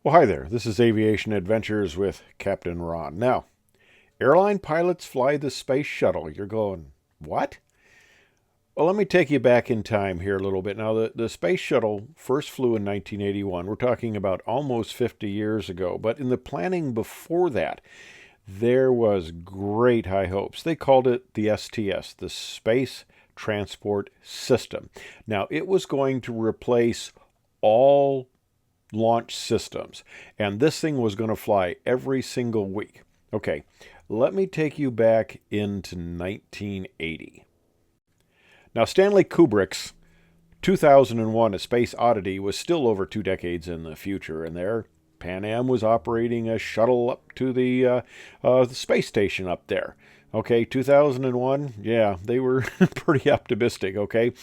Well, hi there. This is Aviation Adventures with Captain Ron. Now, airline pilots fly the space shuttle. You're going, what? Well, let me take you back in time here a little bit. Now, the space shuttle first flew in 1981. We're talking about almost 50 years ago. But in the planning before that, there was great high hopes. They called it the STS, the Space Transport System. Now, it was going to replace all launch systems. And this thing was going to fly every single week. Okay, let me take you back into 1980. Now, Stanley Kubrick's 2001 A Space Oddity was still over 2 decades in the future, and there Pan Am was operating a shuttle up to the space station up there. Okay, 2001, yeah, they were pretty optimistic, okay?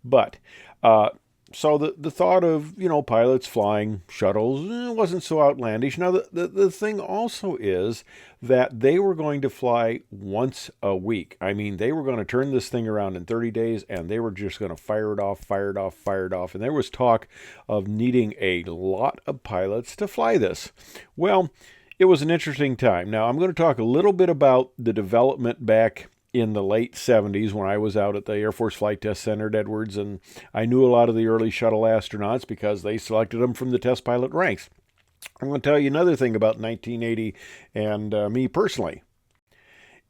But so the thought of, pilots flying shuttles wasn't so outlandish. Now, the thing also is that they were going to fly once a week. I mean, they were going to turn this thing around in 30 days, and they were just going to fire it off, fire it off, fire it off. And there was talk of needing a lot of pilots to fly this. Well, it was an interesting time. Now, I'm going to talk a little bit about the development back in the late 70s when I was out at the Air Force Flight Test Center at Edwards, and I knew a lot of the early shuttle astronauts because they selected them from the test pilot ranks. I'm going to tell you another thing about 1980 and me personally.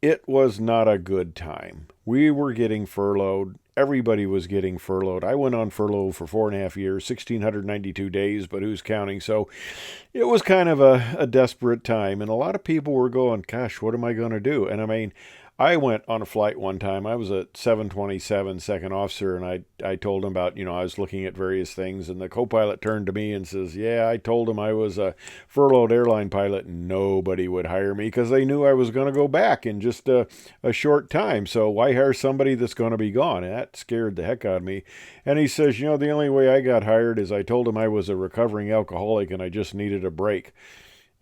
It was not a good time. We were getting furloughed. Everybody was getting furloughed. I went on furlough for 4.5 years, 1,692 days, but who's counting? So it was kind of a desperate time. And a lot of people were going, gosh, what am I going to do? And I mean, I went on a flight one time. I was a 727 second officer, and I told him about, I was looking at various things, and the co-pilot turned to me and says, yeah, I told him I was a furloughed airline pilot. Nobody would hire me because they knew I was going to go back in just a short time. So why hire somebody that's going to be gone? And that scared the heck out of me. And he says, the only way I got hired is I told him I was a recovering alcoholic and I just needed a break.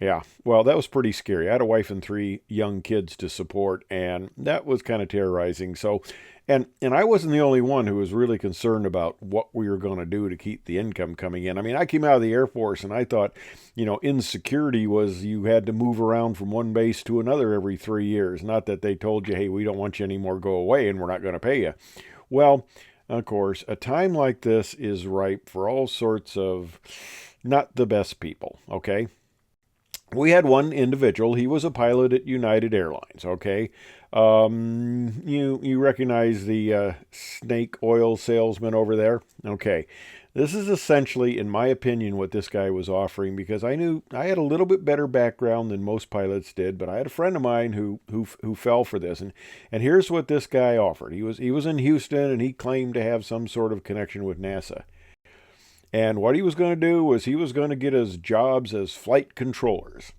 Yeah, well, that was pretty scary. I had a wife and 3 young kids to support, and that was kind of terrorizing. So, and I wasn't the only one who was really concerned about what we were going to do to keep the income coming in. I mean, I came out of the Air Force, and I thought, insecurity was you had to move around from one base to another every 3 years. Not that they told you, hey, we don't want you anymore, go away, and we're not going to pay you. Well, of course, a time like this is ripe for all sorts of not the best people, okay? We had one individual. He was a pilot at United Airlines. Okay, you recognize the snake oil salesman over there? Okay, this is essentially, in my opinion, what this guy was offering because I knew I had a little bit better background than most pilots did, but I had a friend of mine who fell for this, and here's what this guy offered. He was in Houston, and he claimed to have some sort of connection with NASA. And what he was going to do was he was going to get us jobs as flight controllers.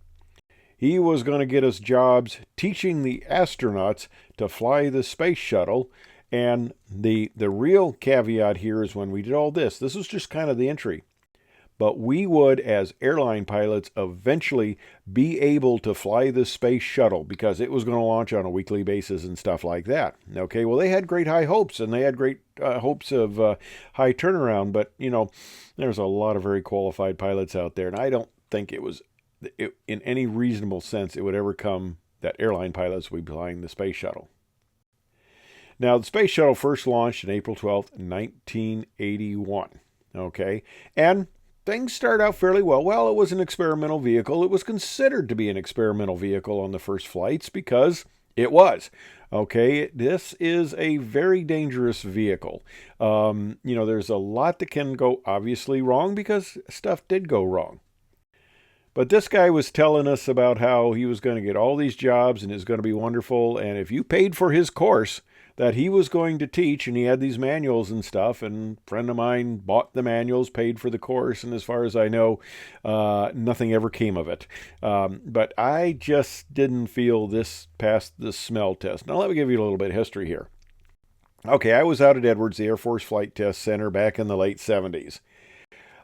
He was going to get us jobs teaching the astronauts to fly the space shuttle. And the real caveat here is when we did all this was just kind of the entry. But we would, as airline pilots, eventually be able to fly the space shuttle because it was going to launch on a weekly basis and stuff like that. Okay, well, they had great high hopes, and they had great hopes of high turnaround, but, there's a lot of very qualified pilots out there, and I don't think in any reasonable sense, it would ever come that airline pilots would be flying the space shuttle. Now, the space shuttle first launched on April 12th, 1981. Okay, and things started out fairly well. Well, it was an experimental vehicle. It was considered to be an experimental vehicle on the first flights because it was. Okay, this is a very dangerous vehicle. There's a lot that can go obviously wrong because stuff did go wrong. But this guy was telling us about how he was going to get all these jobs and it's going to be wonderful. And if you paid for his course that he was going to teach, and he had these manuals and stuff, and a friend of mine bought the manuals, paid for the course, and as far as I know, nothing ever came of it. But I just didn't feel this passed the smell test. Now let me give you a little bit of history here. Okay, I was out at Edwards, the Air Force Flight Test Center, back in the late 70s.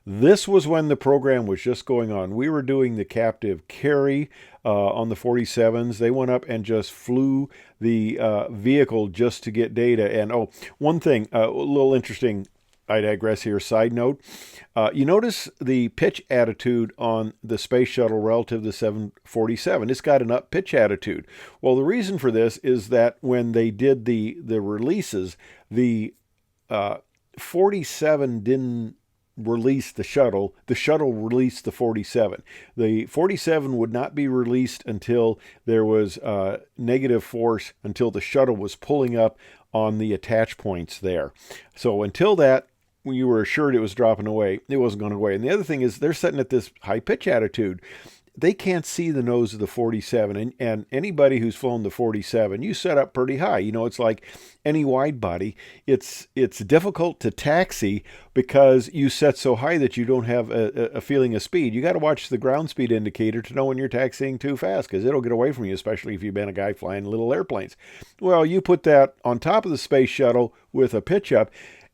This was when the program was just going on. We were doing the captive carry on the 47s. They went up and just flew the vehicle just to get data. And one thing, a little interesting I digress here. Side note, you notice the pitch attitude on the space shuttle relative to the 747. It's got an up pitch attitude. Well, the reason for this is that when they did the releases, the 47 didn't release the shuttle released the 47. The 47 would not be released until there was negative force, until the shuttle was pulling up on the attach points there. So until that, when you were assured it was dropping away, it wasn't going away. And the other thing is they're setting at this high pitch attitude. They can't see the nose of the 47, and anybody who's flown the 47, you set up pretty high. You know, it's like any wide body. It's difficult to taxi because you set so high that you don't have a feeling of speed. You got to watch the ground speed indicator to know when you're taxiing too fast, because it'll get away from you, especially if you've been a guy flying little airplanes. Well, you put that on top of the space shuttle with a pitch up.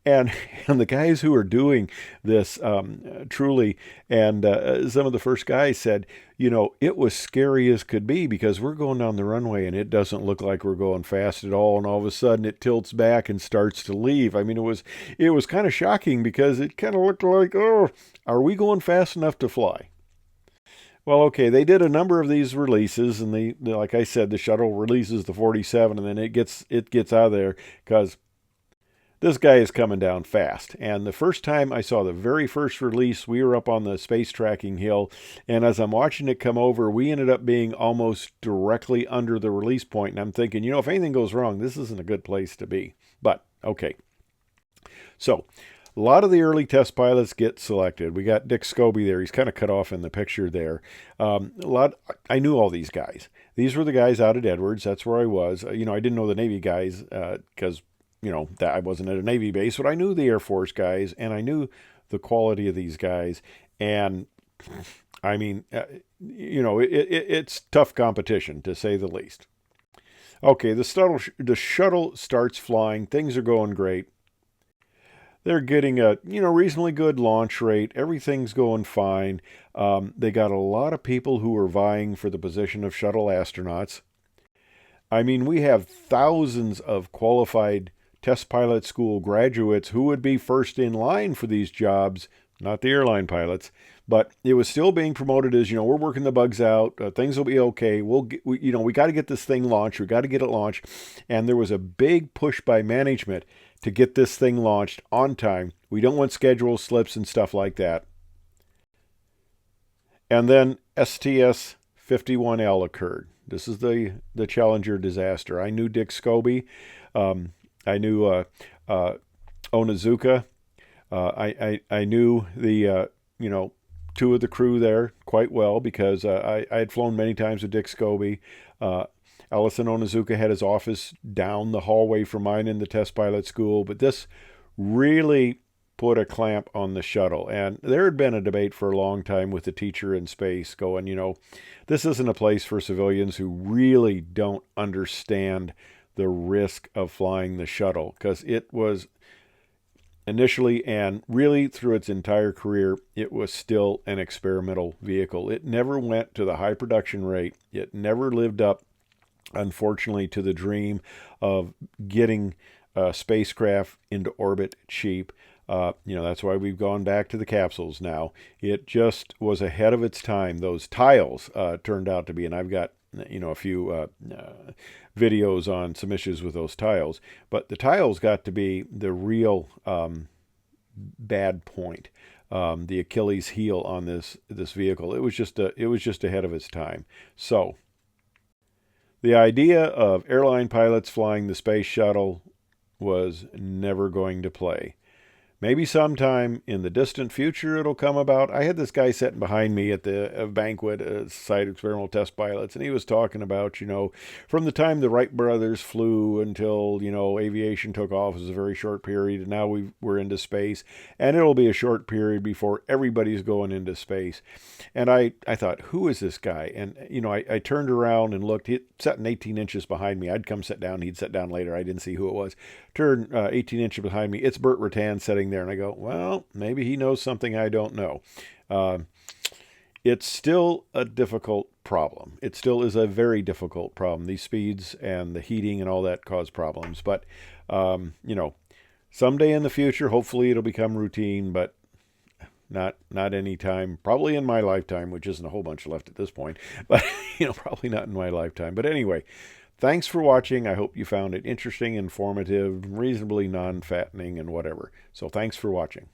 And the guys who are doing this truly, and some of the first guys said, you know, it was scary as could be because we're going down the runway and it doesn't look like we're going fast at all. And all of a sudden it tilts back and starts to leave. I mean, it was kind of shocking because it kind of looked like, oh, are we going fast enough to fly? Well, okay, they did a number of these releases, and they like I said, the shuttle releases the 47, and then it gets out of there because this guy is coming down fast. And the first time I saw the very first release, we were up on the space tracking hill. And as I'm watching it come over, we ended up being almost directly under the release point. And I'm thinking, you know, if anything goes wrong, this isn't a good place to be. But, okay. So, a lot of the early test pilots get selected. We got Dick Scobie there. He's kind of cut off in the picture there. I knew all these guys. These were the guys out at Edwards. That's where I was. You know, I didn't know the Navy guys because you know, that I wasn't at a Navy base, but I knew the Air Force guys, and I knew the quality of these guys. And I mean, you know, it's tough competition, to say the least. Okay, the shuttle starts flying. Things are going great. They're getting a, you know, reasonably good launch rate. Everything's going fine. They got a lot of people who are vying for the position of shuttle astronauts. I mean, we have thousands of qualified test pilot school graduates who would be first in line for these jobs, not the airline pilots, but it was still being promoted as, you know, we're working the bugs out, things will be okay, we got to get this thing launched, we got to get it launched, and there was a big push by management to get this thing launched on time. We don't want schedule slips and stuff like that. And then STS-51L occurred. This is the Challenger disaster. I knew Dick Scobie. I knew Onizuka. I knew the you know, two of the crew there quite well because I had flown many times with Dick Scobie. Ellison Onizuka had his office down the hallway from mine in the test pilot school, but this really put a clamp on the shuttle. And there had been a debate for a long time with the teacher in space going, you know, this isn't a place for civilians who really don't understand the risk of flying the shuttle, because it was initially and really through its entire career, it was still an experimental vehicle. It never went to the high production rate. It never lived up, unfortunately, to the dream of getting a spacecraft into orbit cheap. You know, that's why we've gone back to the capsules now. It just was ahead of its time. Those tiles turned out to be, and I've got, you know, a few videos on some issues with those tiles, but the tiles got to be the real bad point, the Achilles heel on this vehicle. It was just ahead of its time. So the idea of airline pilots flying the space shuttle was never going to play. Maybe sometime in the distant future it'll come about. I had this guy sitting behind me at the banquet, Society of Experimental Test Pilots, and he was talking about, you know, from the time the Wright brothers flew until, you know, aviation took off was a very short period, and now we're into space, and it'll be a short period before everybody's going into space. And I thought, who is this guy? And, you know, I turned around and looked. He's sitting 18 inches behind me. I'd come sit down. He'd sit down later. I didn't see who it was. Turned 18 inches behind me. It's Burt Rutan sitting there. And I go, well, maybe he knows something I don't know. It's still a difficult problem. It still is a very difficult problem. These speeds and the heating and all that cause problems. But, you know, Someday in the future, hopefully it'll become routine, but not any time. Probably in my lifetime, which isn't a whole bunch left at this point. But, probably not in my lifetime. But anyway, thanks for watching. I hope you found it interesting, informative, reasonably non-fattening, and whatever. So thanks for watching.